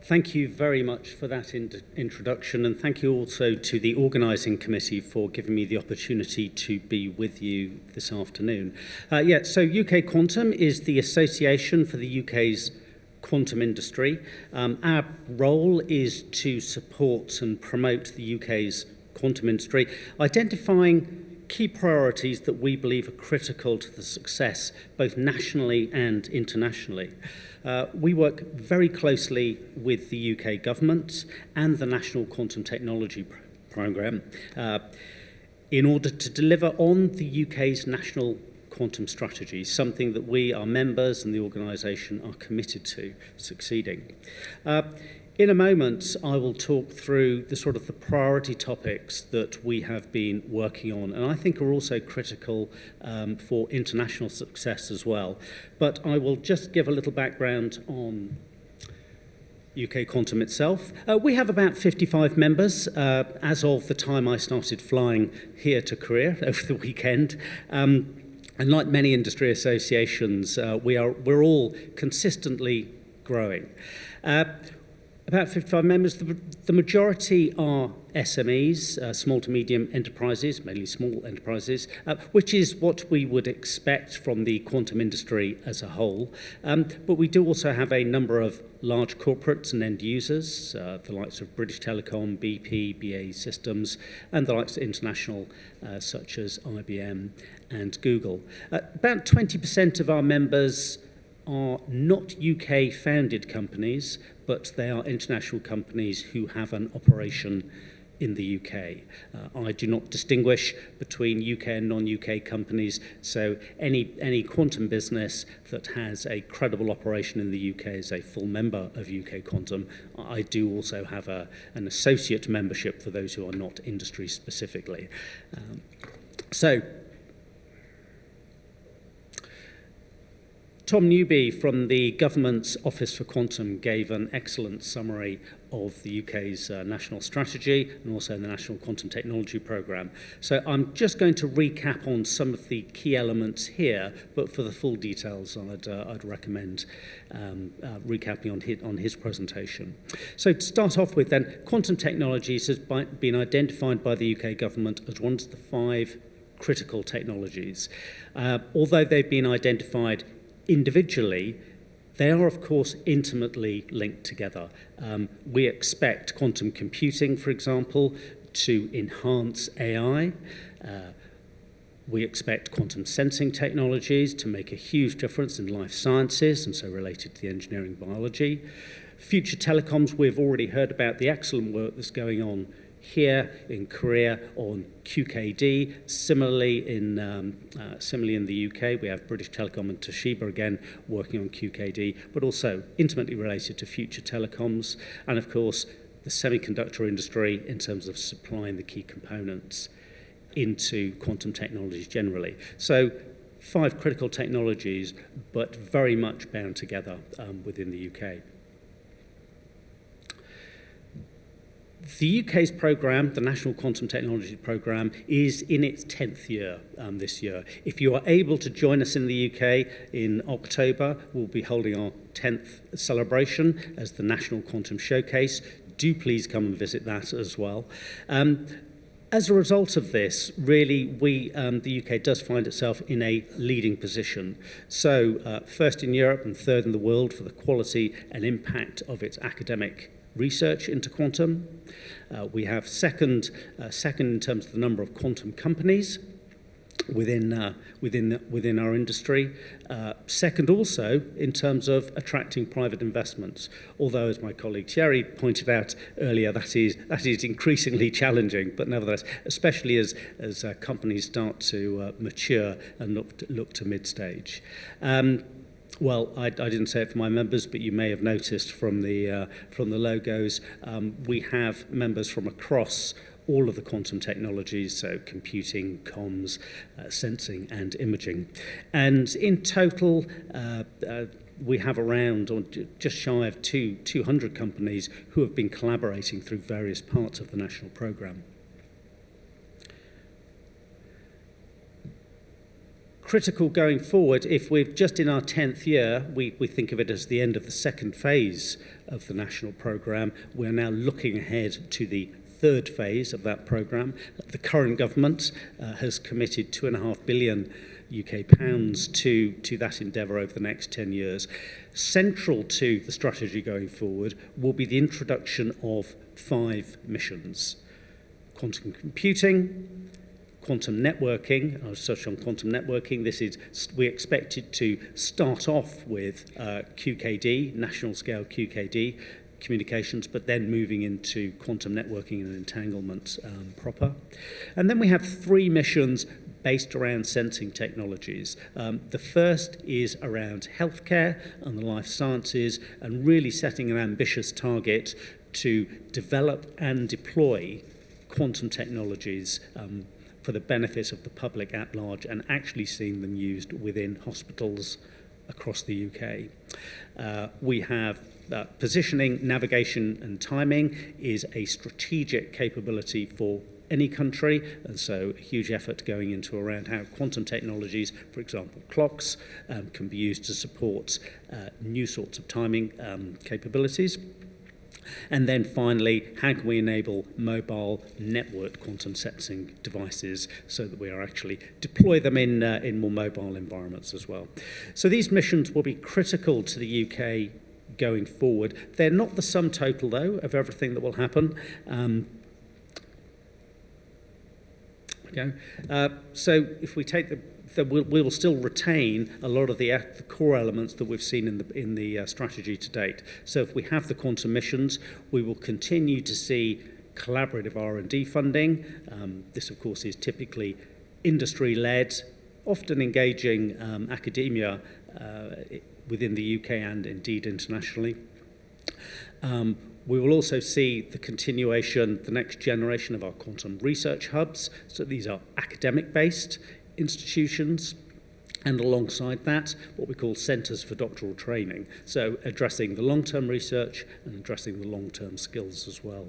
Thank you very much for that introduction, and thank you also to the organising committee for giving me the opportunity to be with you this afternoon. So UKQuantum is the association for the UK's quantum industry. Our role is to support and promote the UK's quantum industry, identifying key priorities that we believe are critical to the success, both nationally and internationally. We work very closely with the UK government and the National Quantum Technology Programme in order to deliver on the UK's national quantum strategy, something that we, our members and the organisation, are committed to succeeding. In a moment, I will talk through the priority topics that we have been working on, and I think are also critical for international success as well. But I will just give a little background on UKQuantum itself. We have about 55 members as of the time I started flying here to Korea over the weekend. And like many industry associations, we're all consistently growing. About 55 members. The majority are SMEs, small to medium enterprises, mainly small enterprises, which is what we would expect from the quantum industry as a whole. But we do also have a number of large corporates and end users, the likes of British Telecom, BP, BAE Systems, and the likes of international such as IBM and Google. About 20% of our members are not UK-founded companies, but they are international companies who have an operation in the UK. I do not distinguish between UK and non-UK companies, so any quantum business that has a credible operation in the UK is a full member of UKQuantum. I do also have an associate membership for those who are not industry specifically. Tom Newby from the Government's Office for Quantum gave an excellent summary of the UK's national strategy and also the National Quantum Technology Programme. So I'm just going to recap on some of the key elements here, but for the full details I'd recommend recapping on his presentation. So to start off with then, quantum technologies has been identified by the UK government as one of the 5 critical technologies. Although they've been identified individually, they are, of course, intimately linked together. We expect quantum computing, for example, to enhance AI. We expect quantum sensing technologies to make a huge difference in life sciences, and so related to the engineering biology. Future telecoms, we've already heard about the excellent work that's going on here in Korea on QKD. Similarly in the UK, we have British Telecom and Toshiba again working on QKD, but also intimately related to future telecoms, and of course the semiconductor industry in terms of supplying the key components into quantum technologies generally. So 5 critical technologies, but very much bound together within the UK. The UK's programme, the National Quantum Technology Programme, is in its 10th year this year. If you are able to join us in the UK in October, we'll be holding our 10th celebration as the National Quantum Showcase. Do please come and visit that as well. As a result of this, really, the UK does find itself in a leading position. So first in Europe and third in the world for the quality and impact of its academic research into quantum. We have second in terms of the number of quantum companies within our industry. Second also in terms of attracting private investments, although as my colleague Thierry pointed out earlier, that is increasingly challenging, but nevertheless, especially as companies start to mature and look to mid-stage. Well, I didn't say it for my members, but you may have noticed from the logos, we have members from across all of the quantum technologies, so computing, comms, sensing, and imaging. And in total, we have around, or just shy of 200 companies who have been collaborating through various parts of the national programme. critical going forward, if we're just in our 10th year, we think of it as the end of the second phase of the national programme. We're now looking ahead to the third phase of that programme. The current government has committed £2.5 billion UK pounds to that endeavour over the next 10 years. Central to the strategy going forward will be the introduction of 5 missions: quantum computing, quantum networking. I'll touch on quantum networking. We expect it to start off with QKD, national scale QKD communications, but then moving into quantum networking and entanglement proper. And then we have 3 missions based around sensing technologies. The first is around healthcare and the life sciences, and really setting an ambitious target to develop and deploy quantum technologies for the benefit of the public at large, and actually seeing them used within hospitals across the UK. We have positioning, navigation and timing is a strategic capability for any country, and so a huge effort going into around how quantum technologies, for example clocks, can be used to support new sorts of timing capabilities. And then finally, how can we enable mobile networked quantum sensing devices so that we are actually deploy them in more mobile environments as well. So these missions will be critical to the UK going forward. They're not the sum total, though, of everything that will happen. So if we take we will still retain a lot of the core elements that we've seen in the strategy to date. So if we have the quantum missions, we will continue to see collaborative R&D funding. This, of course, is typically industry-led, often engaging academia within the UK and indeed internationally. We will also see the continuation, the next generation of our quantum research hubs. So these are academic-based institutions, and alongside that, what we call centres for doctoral training. So addressing the long-term research and addressing the long-term skills as well.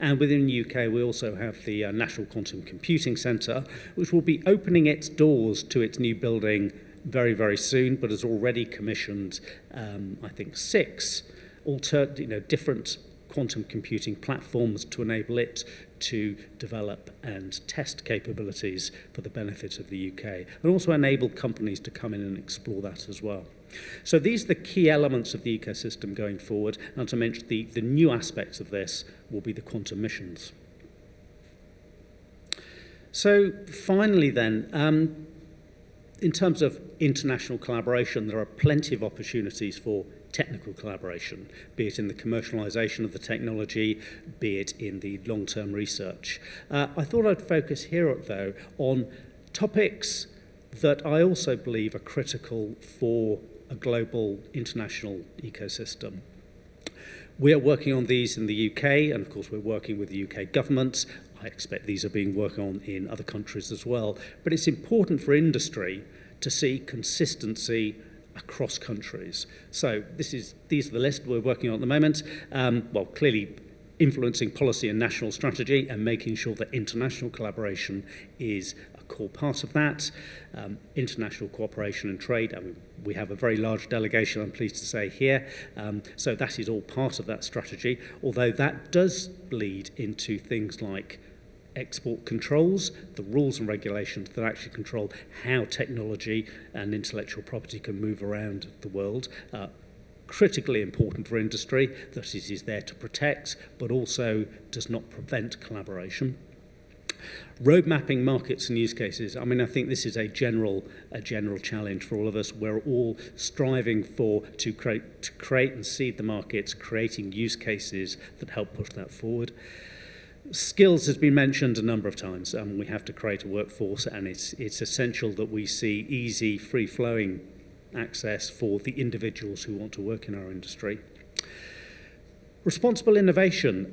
And within the UK, we also have the National Quantum Computing Centre, which will be opening its doors to its new building very, very soon, but has already commissioned, I think, 6 different quantum computing platforms to enable it to develop and test capabilities for the benefit of the UK, and also enable companies to come in and explore that as well. So these are the key elements of the ecosystem going forward, and as I mentioned, the new aspects of this will be the quantum missions. So finally then, in terms of international collaboration, there are plenty of opportunities for technical collaboration, be it in the commercialization of the technology, be it in the long-term research. I thought I'd focus here, though, on topics that I also believe are critical for a global international ecosystem. We are working on these in the UK, and of course we're working with the UK government. I expect these are being worked on in other countries as well. But it's important for industry to see consistency across countries. So these are the list we're working on at the moment. Clearly influencing policy and national strategy and making sure that international collaboration is a core part of that. International cooperation and trade. We have a very large delegation, I'm pleased to say, here. So that is all part of that strategy, although that does bleed into things like export controls, the rules and regulations that actually control how technology and intellectual property can move around the world. Critically important for industry, that it is there to protect, but also does not prevent collaboration. Road mapping markets and use cases. I think this is a general challenge for all of us. We're all striving to create and seed the markets, creating use cases that help push that forward. Skills has been mentioned a number of times. We have to create a workforce, and it's essential that we see easy, free-flowing access for the individuals who want to work in our industry. Responsible innovation.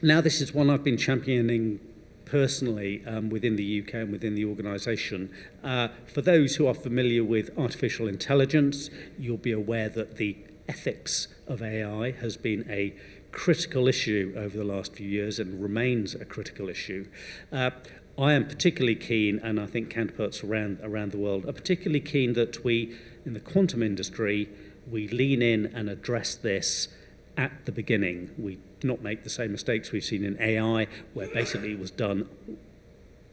Now, this is one I've been championing personally within the UK and within the organisation. For those who are familiar with artificial intelligence, you'll be aware that the ethics of AI has been a critical issue over the last few years and remains a critical issue. I am particularly keen, and I think counterparts around the world are particularly keen, that we, in the quantum industry, we lean in and address this at the beginning. We do not make the same mistakes we've seen in AI, where basically it was done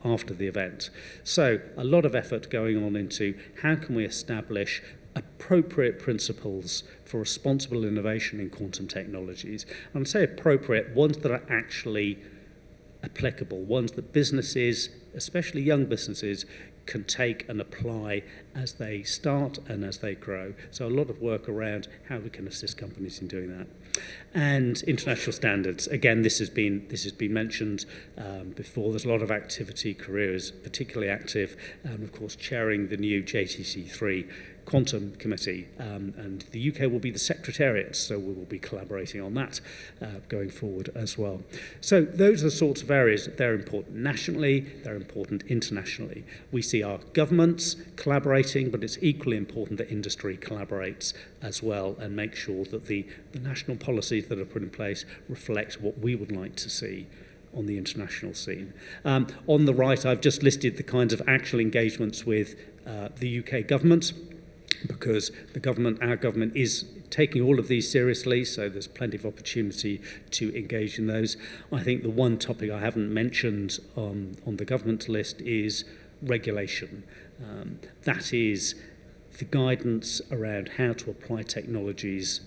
after the event. So a lot of effort going on into how can we establish appropriate principles for responsible innovation in quantum technologies. And I say appropriate, ones that are actually applicable, ones that businesses, especially young businesses, can take and apply as they start and as they grow. So a lot of work around how we can assist companies in doing that. And international standards. Again, this has been mentioned before. There's a lot of activity. Korea is particularly active, and of course chairing the new JTC3 Quantum Committee, and the UK will be the secretariat, so we will be collaborating on that going forward as well. So those are the sorts of areas. They're important nationally, they're important internationally. We see our governments collaborating, but it's equally important that industry collaborates as well and make sure that the national policies that are put in place reflect what we would like to see on the international scene. On the right, I've just listed the kinds of actual engagements with the UK government, because our government is taking all of these seriously, so there's plenty of opportunity to engage in those. I think the one topic I haven't mentioned on the government list is regulation. That is the guidance around how to apply technologies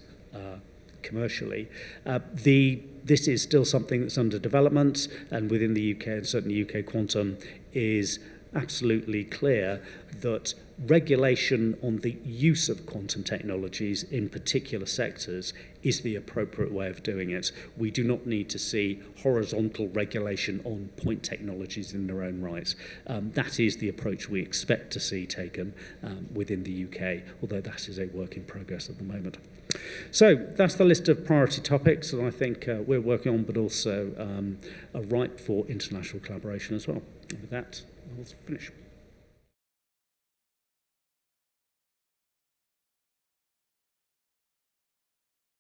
commercially. This is still something that's under development, and within the UK, and certainly UKQuantum, is absolutely clear that regulation on the use of quantum technologies in particular sectors is the appropriate way of doing it. We do not need to see horizontal regulation on point technologies in their own right. That is the approach we expect to see taken within the UK, although that is a work in progress at the moment. So that's the list of priority topics that I think we're working on, but also are ripe for international collaboration as well. And with that, I'll finish.